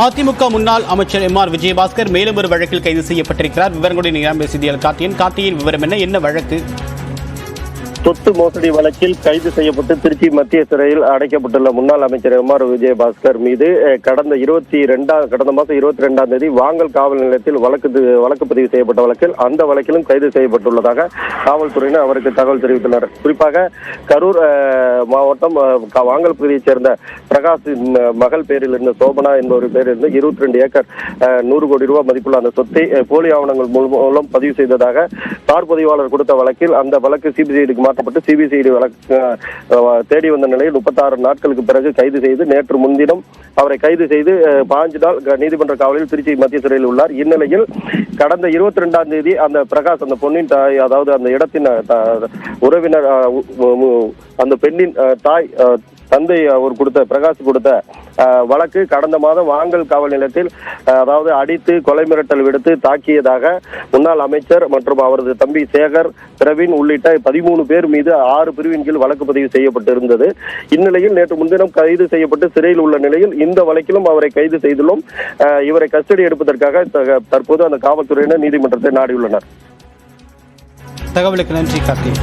அதிமுக முன்னாள் அமைச்சர் எம்.ஆர். விஜயபாஸ்கர் மேலும் ஒரு வழக்கில் கைது செய்யப்பட்டிருக்கிறார். விவரங்களுடன் இணையம் செய்தியாளர் கார்த்தியின் விவரம் என்ன வழக்கு? சொத்து மோசடி வழக்கில் கைது செய்யப்பட்டு திருச்சி மத்திய சிறையில் அடைக்கப்பட்டுள்ள முன்னாள் அமைச்சர் எம்.ஆர். விஜயபாஸ்கர் மீது கடந்த மாதம் 22ஆம் தேதி வாங்கல் காவல் நிலையத்தில் வழக்கு பதிவு செய்யப்பட்ட வழக்கில் அந்த வழக்கிலும் கைது செய்யப்பட்டுள்ளதாக காவல்துறையினர் அவருக்கு தகவல் தெரிவித்துள்ளனர். குறிப்பாக கரூர் மாவட்டம் வாங்கல் பகுதியைச் சேர்ந்த பிரகாஷின் மகள் பேரில் இருந்த சோபனா என்பவர் பேரில் இருந்து 22 ஏக்கர் 100 கோடி ரூபாய் மதிப்புள்ள அந்த சொத்தை போலி ஆவணங்கள் மூலம் பதிவு செய்ததாக சார் பதிவாளர் கொடுத்த வழக்கில் அந்த வழக்கு சிபிசிஐடிக்கு மாற்றப்பட்டு சிபிசிஐடி வழக்கு தேடி வந்த நிலையில் 36 நாட்களுக்கு பிறகு கைது செய்து நேற்று முன்தினம் அவரை கைது செய்து 5 நாள் நீதிமன்ற காவலில் திருச்சி மத்திய சிறையில் உள்ளார். இந்நிலையில் கடந்த 22ஆம் தேதி அந்த பிரகாஷ் அந்த பொண்ணின் தாய், அதாவது அந்த இடத்தின் உறவினர், அந்த பெண்ணின் தாய் தந்தை அவர் பிரகாஷ் கொடுத்த வழக்கு கடந்த மாதம் வாங்கல் காவல் நிலையத்தில் அதாவது அடித்து கொலை மிரட்டல் விடுத்து தாக்கியதாக முன்னாள் அமைச்சர் மற்றும் அவரது தம்பி சேகர், பிரவீன் உள்ளிட்ட 13 பேர் மீது 6 பிரிவின் கீழ் வழக்கு பதிவு செய்யப்பட்டிருந்தது. இந்நிலையில் நேற்று முன்தினம் கைது செய்யப்பட்டு சிறையில் உள்ள நிலையில் இந்த வழக்கிலும் அவரை கைது செய்துள்ளோம். இவரை கஸ்டடி எடுப்பதற்காக தற்போது அந்த காவல்துறையினர் நீதிமன்றத்தை நாடியுள்ளனர். தகவலுக்கு நன்றி கார்த்தி.